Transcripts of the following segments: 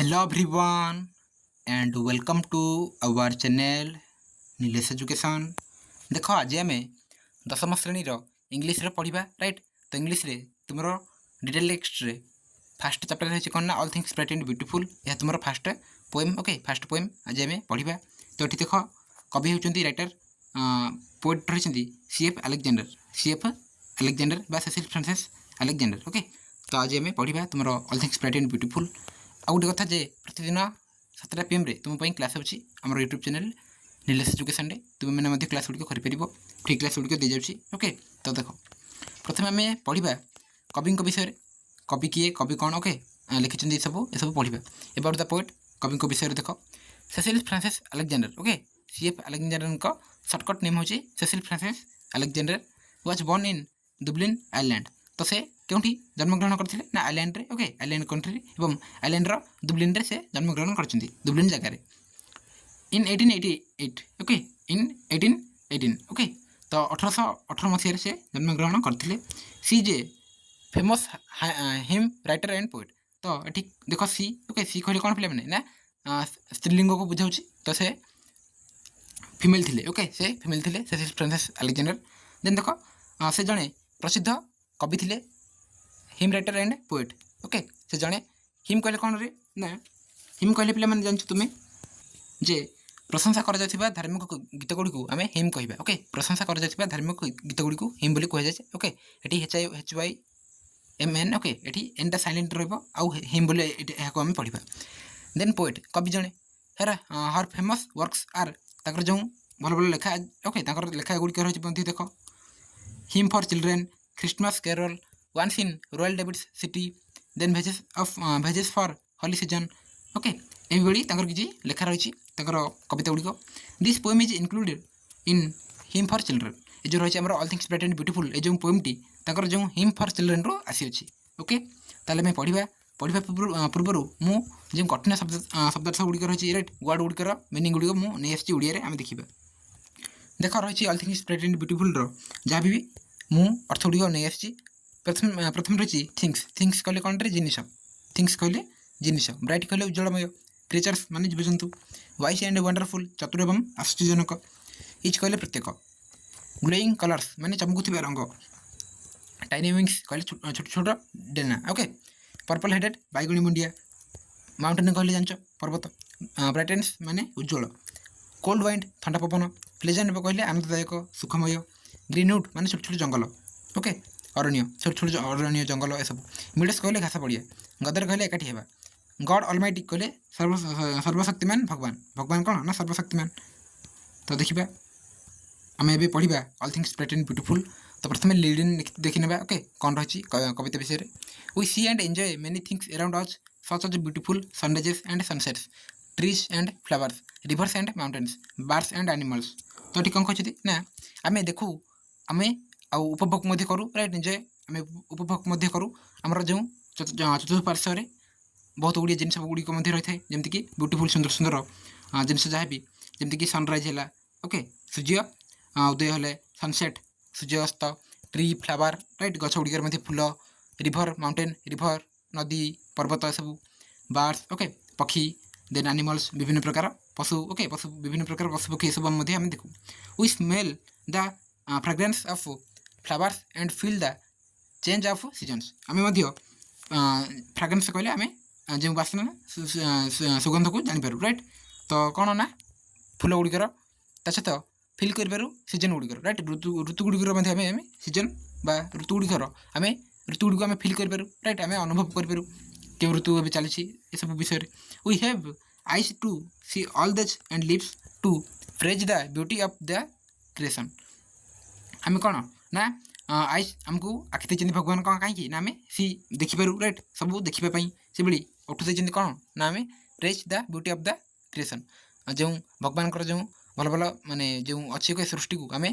Hello everyone and welcome to our channel Nilesh Education। देख आज आम दशम श्रेणी इंग्लीश पढ़ा राइट। तो इंग्लीश रे तुम डिटेल टेक्स्ट रे फास्ट चैप्टर है कौन ना all things bright and beautiful. यह तुम fast poem. Okay fast poem आज आम पढ़ा। तो ये देख कवि होती राइटर पोएट रही सी एफ अलेक्जेंडर बा सेसिल फ्रांसिस अलेक्जेंडर। ओके तो आज आम पढ़ा तुम all things bright and beautiful. आउ गोटे कथा जे प्रतिदिन 7टा PM तुम क्लास अच्छी आम यूट्यूब चैनल नीलेश एजुकेशन रे तुम मैंने क्लास गुड़िक कर फ्री क्लास गुड़िक दी जाऊँगी। ओके तो देख प्रथम आम पढ़ा कवि विषय कवि किए कवि कौन ओके लिखिं सब पढ़ा एबाउट द पोएट कवि विषय देख Cecil Francis Alexander. Okay CF Alexander shortcut name हूँ Cecil Francis Alexander was born in Dublin Ireland. तो से क्योंकि जन्मग्रहण करते ना आयरलैंड रे। ओके आयरलैंड कंट्री एवं आयरलैंड दुब्लिन रे से जन्मग्रहण कर दुब्लिन जगह इन 1888। Okay in 1818। ओके तो 1818 मसीह से जन्मग्रहण करते। सी जे famous hymn writer and poet. तो ये देख सी ओके सी कहले कौन पे ना स्त्रीलिंग को बुझाऊँ। तो से फिमेल थिले। ओके से फिमेल थिले सेसिल फ्रांसिस अलेक्जेंडर। देन देख से जड़े प्रसिद्ध कवि थिले him writer and poet. Okay से जड़े हिम कहले कौन रे ना हिम कहले पे मैंने जानछ तुम्हें जे प्रशंसा कर धार्मिक गीत गुड़ी को आम हिम कह। ओके प्रशंसा कर धार्मिक गीत गुड़ी को हिम बोली कह जाए। ओके ये HYMN। ओके ये एनटा साइलेंट रहा हिम बोले आम पढ़ा। देन पोएट कवि जड़े हेरा हर फेमस वर्क्स आर ताकर जो भल भल लेखा। ओके लेखा गुड़िक रही देख hymn for children Christmas carol once in royal David's city then verses for holy season. Okay ये किसी लेखा रही कविता गुड़िक this poem is included in hymn for children. ये जो रही है all things bright and beautiful ये जो पोएमटी जो हिम फॉर चिल्ड्रेन रो आसी अच्छी। ओके ताले मैं पढ़ा पूर्वर मुझे कठिन शब्दार्थ गुड़िक रही राइट वर्ड गुड़िकर मिनिंग गुड़िक मुझे नहीं आसी ओडिया आम देखा। देख रही all things bright and beautiful जहाँ भी मु अर्थ गुड़िक नहीं आसी। प्रथम रही थिंग्स थिंग्स कहले कौन रे जिनिस थिंग्स कहले जिनिस ब्राइट कहले उज्जवलमय क्रिएचर्स माने जीवजंतु वाइस एंड वंडरफुल चतुर एवं आश्चर्यजनक इच कहले प्रत्येक ग्लोइंग कलर्स माने चमकुथिबा रंग टाइनी विंग्स कहले छोट छोट डेना। ओके पर्पल हेडेड बैगुणी मुंडिया माउंटेन कहले जानच पर्वत ब्राइटेन्स माने उज्जवल कोल्ड वाइंड ठंडा पवन प्लेजेंट कहले आनंददायक सुखमय ग्रीनवुड माने छोट छोट जंगल। ओके अरण्य छोट छोट अरण्य जंगल ए सब मिडस कहले घास पड़िया गदर कहले एकाठी हेबा गॉड ऑलमाइटी कहले सर्वशक्तिमान भगवान भगवान कौन ना सर्वशक्तिमान। तो देखा आम ए पढ़ा all things bright and beautiful. तो प्रथम लीडिंग देखी ना ओके कौन रही कविता विषय we see and enjoy many things around us such as beautiful sunrises and sunsets trees and flowers rivers and mountains birds and animals. तो ये कौन कहते ना आम देखू आम उपभोग करूँ राइट एंजॉय आम उपभोग करूँ आमर जो चतुर्पार्श्व बहुत गुड़िया जिन गुड़िक रही है जमीक ब्यूटीफुल सुंदर सुंदर जिनस जहाँ भी जमीक सनराइज है। ओके सूर्य उदय हेले सनसेट सूर्यास्त ट्री फ्लावर राइट गछ गुड़िक फूल रिभर माउंटेन रिभर नदी पर्वत सब बर्ड्स ओके पक्षी देन एनिमल्स विभिन्न प्रकार पशु। ओके पशु विभिन्न प्रकार पशु पक्षी सब आम देखू we smell the fragrance of flowers and feel the change of seasons आम फ्रेग्रेंस कहले आम जो बासना सुगंध को जापर राइट। तो कौन ना फूल गुड़िकर सहित फिल कर सीजन गुड़िकर राइट ऋतु गुड़िकर सीजन बा ऋतु गुड़िकर आम ऋतु गुड़िक आम फिल कर राइट आम अनुभव कर क्यों ऋतु ए चली सब विषय we have eyes to see all this and lips to praise the beauty of the creation. आम कौन ना आइज आमको आखि देते भगवान कौन कहीं ना आम सी देखिपारू राइट सब देखापी से भाई उठु देते कौन ना आम praise the beauty of the creation जो भगवान जो भल भल माने जो अच्छी कोई सृष्टि को आम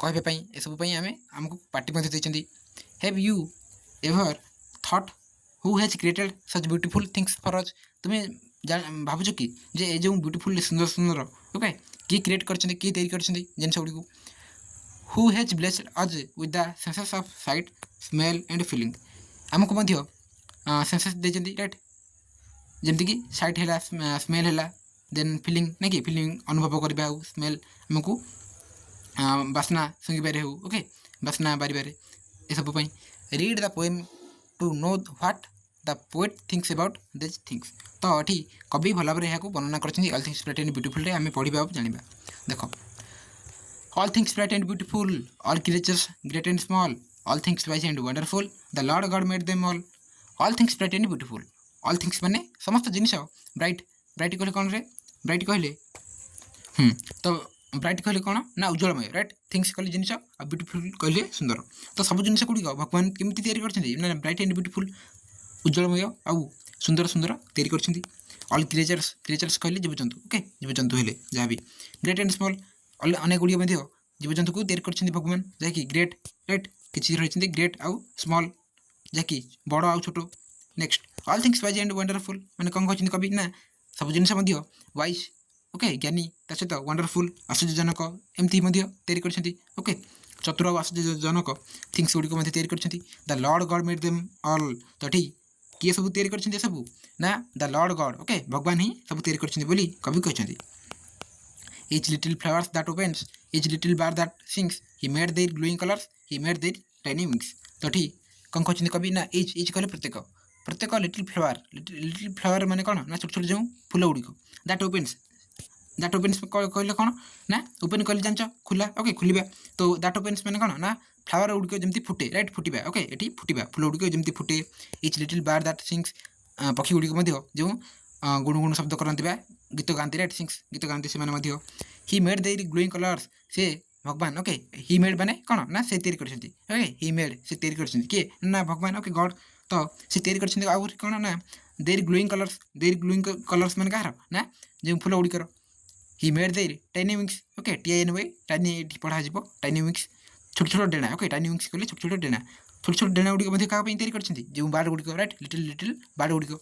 कहवाई ये सब आम आमको पार्टी देते। Have you ever thought who has created such beautiful things for us तुम्हें भावुच कि जे जो ब्यूटीफुल सुंदर सुंदर ओके किए क्रिएट कर तैयारी कर जिन गुड़ी को who has blessed us with the senses of site smell and feeling आमको सेंसेस देते राइट ଯେମିତିକି ସାଇଟ୍ ହେଲା, ସ୍ମେଲ୍ ହେଲା, ଦେନ୍ ଫିଲିଂ ନାଇଁ କି ଫିଲିଂ ଅନୁଭବ କରିବା ହେଉ, ସ୍ମେଲ୍ ଆମକୁ ବାସ୍ନା ଶୁଙ୍ଘିବାରେ ହେଉ, ଓକେ ବାସ୍ନା ବାରିବାରେ ଏସବୁ ପାଇଁ। Read the poem to know what the poet thinks about this things. ତ ଏଠି କବି ଭଲ ଭାବରେ ଏହାକୁ ବର୍ଣ୍ଣନା କରିଛନ୍ତି। ଅଲ୍ ଥିଙ୍ଗସ୍ ବ୍ରାଇଟ୍ ଆଣ୍ଡ ବ୍ୟୁଟିଫୁଲ୍ରେ ଆମେ ପଢ଼ିବା ଆଉ ଜାଣିବା। ଦେଖ, all things bright and beautiful, all creatures great and small, all things wise and wonderful, the Lord God made them all things bright and beautiful, all things ମାନେ ସମସ୍ତ ଜିନିଷ bright. Bright କହିଲେ କ'ଣ ରେ? ବ୍ରାଇଟ୍ କହିଲେ ତ ବ୍ରାଇଟ୍ କହିଲେ କ'ଣ ନା ଉଜ୍ଜଳମୟ, ରାଇଟ୍। ଥିଙ୍ଗସ୍ କହିଲେ ଜିନିଷ, ଆଉ ବ୍ୟୁଟିଫୁଲ୍ କହିଲେ ସୁନ୍ଦର। ତ ସବୁ ଜିନିଷ ଗୁଡ଼ିକ ଭଗବାନ କେମିତି ତିଆରି କରିଛନ୍ତି ନା ବ୍ରାଇଟ୍ ଆଣ୍ଡ ବ୍ୟୁଟିଫୁଲ୍, ଉଜ୍ଜଳମୟ ଆଉ ସୁନ୍ଦର ସୁନ୍ଦର ତିଆରି କରିଛନ୍ତି। ଅଲ୍ କ୍ରିଏଚର୍ସ କହିଲେ ଜୀବଜନ୍ତୁ, ଓକେ ଜୀବଜନ୍ତୁ ହେଲେ ଯାହା ବି। ଗ୍ରେଟ୍ ଆଣ୍ଡ ସ୍ମଲ୍, ଅନେକ ଗୁଡ଼ିଏ ମଧ୍ୟ ଜୀବଜନ୍ତୁକୁ ତିଆରି କରିଛନ୍ତି ଭଗବାନ, ଯାହାକି ଗ୍ରେଟ୍, ରାଇଟ୍ କିଛି ରହିଛନ୍ତି ଗ୍ରେଟ୍ ଆଉ ସ୍ମଲ୍, ଯାହାକି ବଡ଼ ଆଉ ଛୋଟ। Next all things wise and wonderful, ମାନେ କ'ଣ କହିଛନ୍ତି କବି ନା ସବୁ ଜିନିଷ ମଧ୍ୟ ୱାଇଜ୍, ଓକେ ଜ୍ଞାନୀ, ତା ସହିତ ୱଣ୍ଡରଫୁଲ୍ ଆଶ୍ଚର୍ଯ୍ୟଜନକ ଏମିତି ମଧ୍ୟ ତିଆରି କରିଛନ୍ତି, ଓକେ ଚତୁର ଆଉ ଆଶ୍ଚର୍ଯ୍ୟଜନକ ଥିଙ୍ଗସ୍ ଗୁଡ଼ିକ ମଧ୍ୟ ତିଆରି କରିଛନ୍ତି। ଦ ଲର୍ଡ ଗଡ୍ ମେଡ୍ ଦେମ୍ ଅଲ୍, ତ ଏଠି କିଏ ସବୁ ତିଆରି କରିଛନ୍ତି ଏସବୁ ନା ଦ ଲର୍ଡ ଗଡ୍, ଓକେ ଭଗବାନ ହିଁ ସବୁ ତିଆରି କରିଛନ୍ତି ବୋଲି କବି କହିଛନ୍ତି। Each little flowers that opens, each little bird that sings, he made their glowing colors, he made their tiny wings। ତ ଏଠି କ'ଣ କହିଛନ୍ତି କବି ନା ଇଚ୍ କହିଲେ ପ୍ରତ୍ୟେକ, ପ୍ରତ୍ୟେକ ଲିଟିଲ୍ ଫ୍ଲାୱାର ମାନେ କ'ଣ ନା ଛୋଟ ଛୋଟ ଯେଉଁ ଫୁଲ ଗୁଡ଼ିକ, ଦ୍ୟାଟ୍ ଓପେନ୍ସ କହିଲେ କ'ଣ ନା ଓପେନ୍ କହିଲେ ଜାଣିଛ ଖୋଲା, ଓକେ ଖୋଲିବା। ତ ଦ୍ୟାଟ୍ ଓପେନ୍ସ ମାନେ କ'ଣ ନା ଫ୍ଲାୱାର ଗୁଡ଼ିକ ଯେମିତି ଫୁଟେ, ରାଇଟ୍ ଫୁଟିବା, ଓକେ ଏଠି ଫୁଟିବା ଫୁଲ ଗୁଡ଼ିକ ଯେମିତି ଫୁଟେ। Each little bird that sings, ପକ୍ଷୀ ଗୁଡ଼ିକ ମଧ୍ୟ ଯେଉଁ ଗୁଣୁଗୁଣୁ ଶବ୍ଦ କରନ୍ତି ବା ଗୀତ ଗାଆନ୍ତି, ରାଇଟ୍ ସିଙ୍ଗସ୍ ଗୀତ ଗାଆନ୍ତି ସେମାନେ ମଧ୍ୟ। ହି ମେଡ୍ ଦେର୍ ଗ୍ଲୋଇଂ କଲର୍ସ, ସେ ଭଗବାନ, ଓକେ ହି ମେଡ୍ ମାନେ କ'ଣ ନା ସେ ତିଆରି କରିଛନ୍ତି, ଓକେ ହି ମେଡ୍ ସେ ତିଆରି କରିଛନ୍ତି, କିଏ ନା ଭଗବାନ, ଓକେ ଗଡ୍। ତ ସେ ତିଆରି କରିଛନ୍ତି ଆହୁରି କ'ଣ ନା ଦେର୍ ଗ୍ଲୋଇଂ କଲର୍ସ ମାନେ କାହାର ନା ଯେଉଁ ଫୁଲ ଗୁଡ଼ିକର। He made their tiny wings, okay TINY tiny ଏଠି ପଢ଼ାଯିବ, ଟାଇନି ୱିଙ୍ଗସ୍ ଛୋଟ ଛୋଟ ଡେଣା, ଓକେ ଟାଇନି ୱିଙ୍ଗସ୍ କହିଲେ ଛୋଟ ଛୋଟ ଡେଣା, ଛୋଟ ଛୋଟ ଡେଣା ଗୁଡ଼ିକ ମଧ୍ୟ କାହା ପାଇଁ ତିଆରି କରିଛନ୍ତି ଯେଉଁ ବାର୍ଡ ଗୁଡ଼ିକ, ରାଇଟ୍ ଲିଟିଲ୍ ବାର୍ଡ ଗୁଡ଼ିକ,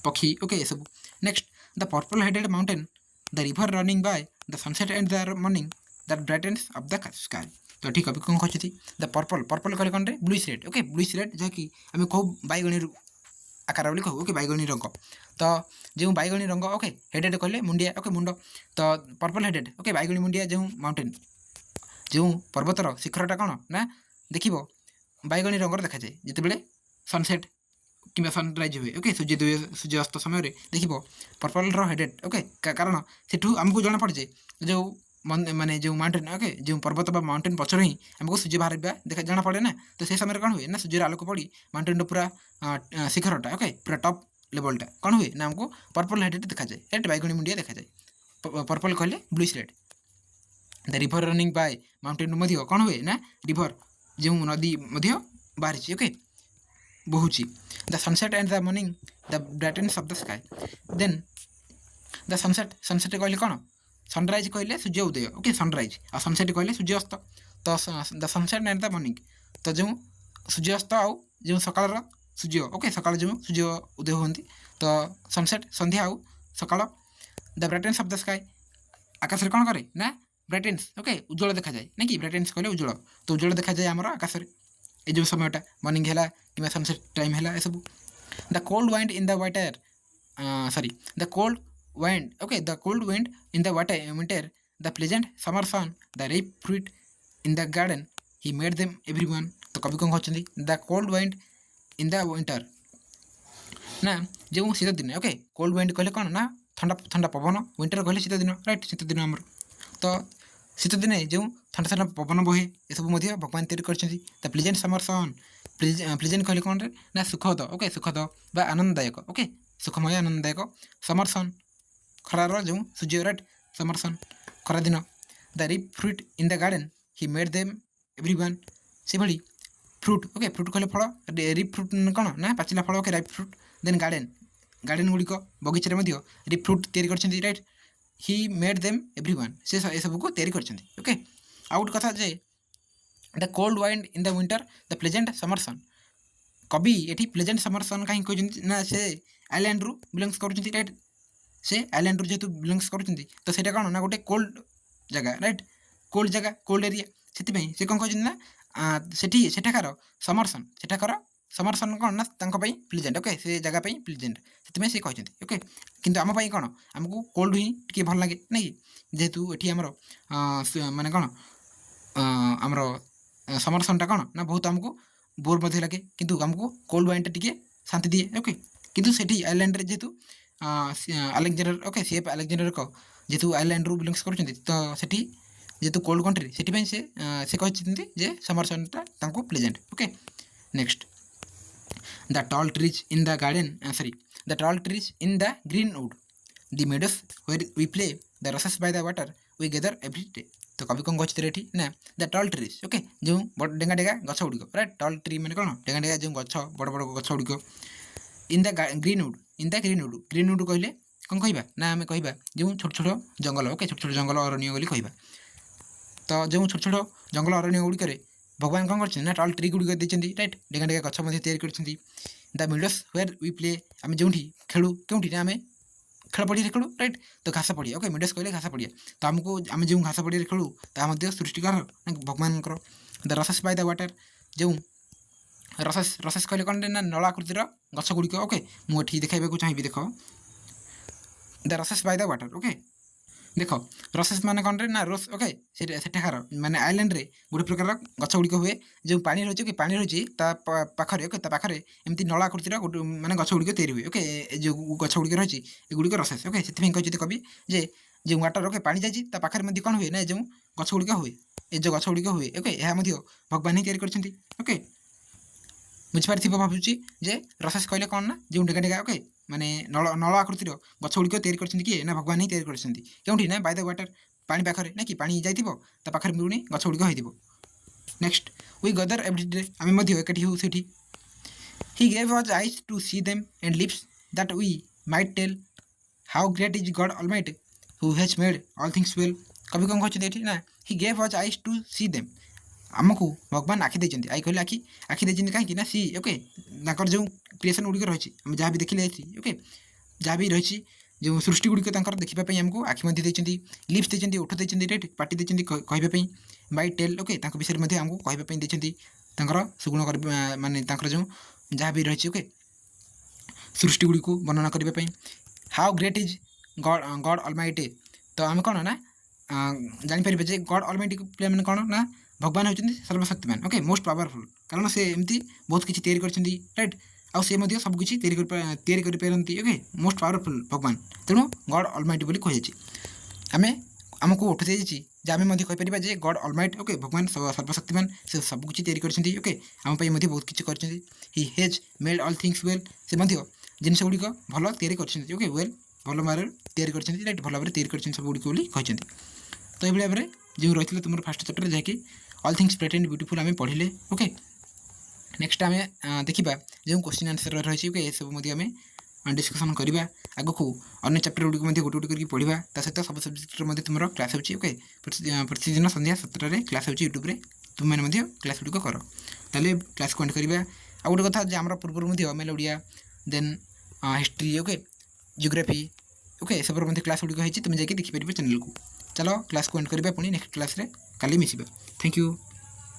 ପକ୍ଷୀ, ଓକେ ଏସବୁ। Next the purple headed mountain, the river running by, the sunset and the morning that brightness of the sky. ତ ଏଠି କବି କ'ଣ କହିଛନ୍ତି ଦ ପର୍ପଲ୍ କହିଲେ କ'ଣରେ bluish red, okay bluish red ଯାହାକି ଆମେ କହୁ ବାଇଗଣୀ ଆକାର ବୋଲି କହୁ, ଓକେ ବାଇଗଣୀ ରଙ୍ଗ। ତ ଯେଉଁ ବାଇଗଣୀ ରଙ୍ଗ, ଓକେ ହେଡେଡ୍ କହିଲେ ମୁଣ୍ଡିଆ, ଓକେ ମୁଣ୍ଡ। ତ ପର୍ପଲ୍ ହେଡେଡ୍, ଓକେ ବାଇଗଣୀ ମୁଣ୍ଡିଆ ଯେଉଁ ମାଉଣ୍ଟେନ୍, ଯେଉଁ ପର୍ବତର ଶିଖରଟା କ'ଣ ନା ଦେଖିବ ବାଇଗଣୀ ରଙ୍ଗର ଦେଖାଯାଏ ଯେତେବେଳେ ସନସେଟ୍ କିମ୍ବା ସନରାଇଜ୍ ହୁଏ, ଓକେ ସୂର୍ଯ୍ୟାସ୍ତ ସମୟରେ ଦେଖିବ ପର୍ପଲ୍ର ହେଡେଡ୍, ଓକେ କାରଣ ସେଠୁ ଆମକୁ ଜଣାପଡ଼େ ଯେ ଯେଉଁ ମାନେ ଯେଉଁ ମାଉଣ୍ଟେନ୍, ଓକେ ଯେଉଁ ପର୍ବତ ବା ମାଉଣ୍ଟେନ୍ ପଛରୁ ହିଁ ଆମକୁ ସୂର୍ଯ୍ୟ ବାହାରିବା ଜଣାପଡ଼େ ନା। ତ ସେ ସମୟରେ କ'ଣ ହୁଏ ନା ସୂର୍ଯ୍ୟର ଆଲୋକ ପଡ଼ି ମାଉଣ୍ଟେନ୍ର ପୁରା ଶିଖରଟା, ଓକେ ପୁରା ଟପ୍ ଲେବଲ୍ଟା କ'ଣ ହୁଏ ନା ଆମକୁ ପର୍ପଲ୍ ହେଡେଡ୍ ଦେଖାଯାଏ, ରାଇଟ୍ ବାଇଗଣୀ ମୁଣ୍ଡିଆ ଦେଖାଯାଏ। ପର୍ପଲ୍ କହିଲେ ବ୍ଲୁଇସ୍ ରେଡ୍। ଦ ରିଭର୍ ରନିଂ ବାଇ, ମାଉଣ୍ଟେନ୍ରୁ ମଧ୍ୟ କ'ଣ ହୁଏ ନା ରିଭର୍ ଯେଉଁ ନଦୀ ମଧ୍ୟ ବାହାରିଛି, ଓକେ ବହୁଛି। The sunset and the morning the brightness of the sky, then the sunset କହିଲେ କ'ଣ ସନରାଇଜ୍ କହିଲେ ସୂର୍ଯ୍ୟ ଉଦୟ, ଓକେ ସନରାଇଜ୍, ଆଉ ସନସେଟ୍ କହିଲେ ସୂର୍ଯ୍ୟ ଅସ୍ତ। ତ the sunset and the morning, ତ ଯେଉଁ ସୂର୍ଯ୍ୟ ଅସ୍ତ ଆଉ ଯେଉଁ ସକାଳର ସୂର୍ଯ୍ୟ, ଓକେ ସକାଳ ଯେଉଁ ସୂର୍ଯ୍ୟ ଉଦୟ ହୁଅନ୍ତି, ତ ସନସେଟ୍ ସନ୍ଧ୍ୟା ଆଉ ସକାଳ। ଦ ବ୍ରାଇଟେନ୍ସ ଅଫ୍ ଦ ସ୍କାଏ, ଆକାଶରେ କ'ଣ କରେ ନା ବ୍ରାଇଟେନ୍ସ, ଓକେ ଉଜ୍ଜଳ ଦେଖାଯାଏ, ନାଇଁ କି ବ୍ରାଇଟେନ୍ସ କହିଲେ ଉଜ୍ଜଳ, ତ ଉଜ୍ଜଳ ଦେଖାଯାଏ ଆମର ଆକାଶରେ এই ଯେଉଁ ସମୟଟା ମର୍ଣ୍ଣିଂ ହେଲା କିମ୍ବା ସନସେଟ୍ ଟାଇମ୍ ହେଲା ଏସବୁ। The cold wind in the water, the cold wind, okay the cold wind in the winter, the pleasant summer sun, the ripe fruit in the garden, he made them everyone. ତ କବି କ'ଣ କହିଛନ୍ତି the cold wind in the winter, ନା ଯେଉଁ ଶୀତ ଦିନେ, okay cold wind କହିଲେ କ'ଣ ନା ଥଣ୍ଡା ଥଣ୍ଡା ପବନ, ୱିଣ୍ଟର କହିଲେ ଶୀତ ଦିନ, ରାଇଟ୍ ଶୀତ ଦିନ ଆମର। ତ ଶୀତ ଦିନେ ଯେଉଁ ଥଣ୍ଡା ଥଣ୍ଡା ପବନ ବହେ ଏସବୁ ମଧ୍ୟ ଭଗବାନ ତିଆରି କରିଛନ୍ତି। ଦ ପ୍ଲେଜେଣ୍ଟ ସମର ସନ୍, ପ୍ଲେଜେଣ୍ଟ କହିଲେ କ'ଣରେ ନା ସୁଖଦ, ଓକେ ସୁଖଦ ବା ଆନନ୍ଦଦାୟକ, ଓକେ ସୁଖମୟ ଆନନ୍ଦଦାୟକ। ସମର ସନ୍ ଖରାର ଯେଉଁ ସୂର୍ଯ୍ୟ, ରାଇଟ୍ ସମର ସନ୍ ଖରାଦିନ। The ripe fruit in the garden, he made them everyone, ସେଭଳି ଫ୍ରୁଟ୍, ଓକେ ଫ୍ରୁଟ୍ କହିଲେ ଫଳ, ରିପ୍ ଫ୍ରୁଟ୍ କ'ଣ ନା ପାଚିଲା ଫଳ, okay ripe fruit. Then garden ଗୁଡ଼ିକ ବଗିଚାରେ ମଧ୍ୟ ରିପ୍ ଫ୍ରୁଟ୍ ତିଆରି କରିଛନ୍ତି, right he made them everyone, ସେ ଏସବୁକୁ ତିଆରି କରିଛନ୍ତି, ଓକେ। ଆଉ ଗୋଟେ କଥା ଯେ the cold wind in the winter, the pleasant summer sun, କବି ଏଠି ପ୍ଲେଜେଣ୍ଟ ସମର ସନ୍ କାହିଁକି କହିଛନ୍ତି ନା ସେ ଆଇଲ୍ୟାଣ୍ଡରୁ ବିଲଙ୍ଗସ୍ କରୁଛନ୍ତି, ରାଇଟ୍ ସେ ଆଇଲ୍ୟାଣ୍ଡରୁ ଯେହେତୁ ବିଲଙ୍ଗସ୍ କରୁଛନ୍ତି ତ ସେଇଟା କ'ଣ ନା ଗୋଟେ କୋଲ୍ଡ ଜାଗା, ରାଇଟ୍ କୋଲ୍ଡ ଜାଗା, କୋଲ୍ଡ ଏରିଆ, ସେଥିପାଇଁ ସେ କ'ଣ କହିଛନ୍ତି ନା ସେଠାକାର ସମର ସନ୍, ସେଠାକାର समरसन कौन ना प्लीजेंट ओके से जगह प्लीजेंट से से कहते ओके किंतु आम कौन आमको कोल्ड ही टी भल लगे नहीं जेहेतु ये आमर माने कौन आमर समरसनटा कौन ना बहुत आमको बोर मध्य लगे किंतु आमको कोल्ड वाइन टी शांति दिए ओके किंतु सेठी आइलैंड रे जेहेतु अलेक्जेंडर ओके सीएफ अलेक्जेंडर को जेहेतु आइलैंड रु बिलोंग्स करछन्ती तो सेठी जेहेतु कोल्ड कंट्री सेठी से कहते जे समरसनटा तांको pleasant okay next the tall trees in the garden the tall trees in the greenwood the meadows where we play the rushes by the water we gather every day तो कभी कौन गछ एठी ना the tall trees okay जो डेगा डेगा गछ गुड़िक right tall tree मैंने कौन डेगा डेगा जो गछ बड़ बड़ गछ गुड़िक इन द ग्रीनवुड कहले कौन कहबा ना आम कहबा जो छोट छोट जंगल ओके छोट छोट जंगल अरण्य बोली कहबा तो जो छोट छोट जंगल अरण्य गुड़िक भगवान कौन कर टॉल ट्री गुड़िक देते राइट डेगा डेगा गछ तैयारी the midst where we play आम जो खेलू क्योंकि आम खेल पड़िया खेलू राइट तो घास पड़िया ओके मिडस कहले घास पड़िया तो आमको आम जो घास पड़िया खेलू ता सृष्टिकार भगवान द रसेस बाय द वाटर जो रसेस कहले कौन ना नलाकृतिर गछ गुड़िक ओके मुझे देखा चाहिए देख the रसेस by the water okay देख रसेस मान कौन ना रोस ओके सेठार माने आइलैंड रे गोटे प्रकार गछ गुड़िक हुए जो पानी रही कि पानी रही पाखे ओके पाखे एमती नलाकृतिर गोटे माने गछ गुड़िक तैयारी हुए ओके जो गछ गुड़िक रही एगुड़िक रसेस ओके से कहते कवि जे जो वाटर ओके पानी जाइए पाखे कौन हुए ना जो गछ गुड़िक हुए ये जो गछ गुड़िक हुए ओके यह भगवान ही तैयारी करछन्ती ओके बुझिपारि भावुची जे रसेस कहले कौन ना जो डेगा डेगा ओके माने नल आकृतिर गछ गुड़िक तैयारी करछन्ती किए ना भगवान ही तैयारी करछन्ती क्योंकि ना बाय द वाटर पानी पाखे ना कि पानी जाइथिबो ता पाखे मिलुनी गछ गुड़िक होइथिबो next we gather every day आमे मध्ये एकठी हो सेठी he gave us eyes to see them and lips that we might tell how great is God almighty who has made all things well कभी कौन कहते एठी ना he gave us eyes to see them आमको भगवान आखि देते आई कहले आखि देते कहीं ना सी ओके जो क्रिएसन गुड़िक रही जहाँ भी देखिले ओके जहाँ भी रही जो सृष्टि गुड़िक देखापी आमको आखि देते लिप्स देते ओठ देते राइट पार्टी देते कहवाई बाई टेल ओके विषय में आमको कहवाई देते सुगुण कर माने जो जहाँ भी रही ओके सृष्टि गुड़िक वर्णना करने how great is God almighty तो आम कौन ना जापर जे गॉड ऑलमाइटी मैंने कौन ना भगवान होती सर्वशक्तिमान ओके मोस्ट पावरफुल कारण से एमती बहुत किसी तैयारी करछन्ती राइट आउ से मध्य सब किसी तैयारी कर पारती ओके मोस्ट पावरफुल भगवान तेणु गॉड ऑलमाइटी बोली कहुछि आमे आमको उठ जाइए जे आम कहीपर जे गॉड ऑलमाइटी ओके भगवान सर्वशक्तिमान से सब किसी तैयारी करछन्ती ओके आम बहुत किसी करछन्ती he has made all things well से जिनस गुड़िक भल तैयारी करछन्ती ओके वेल भल भाव तैयारी करछन्ती राइट भल भाव तैयारी करछन्ती सब गुड़िक बोली कहछन्ती तो ये भाव में जो रही तुम फास्ट चैप्टर जहाँकि all things bright and beautiful आम पढ़ले ओके नेक्स्ट आम देखा जो क्वेश्चन आंसर रही ओके ये सब आम डिस्कसन करवा आग को अन्य चैप्टर गुड़िक गोटे गोटे करके पढ़ा ता सहित सब सब्जेक्टर तुम क्लास होची ओके प्रतिदिन संध्या 7 क्लास होची यूट्यूब रे तुमने क्लास गुड़िक कर ताले क्लास को एंड करवा आ गोटे कथा जे आम पूर्व ML Odia then history okay geography okay सब क्लास गुड़िक होती तुम जाकि देखिपार चैनल को चलो क्लास को एंड करवा पुणी नेक्स्ट क्लास रे काली मिसिबा थैंक यू।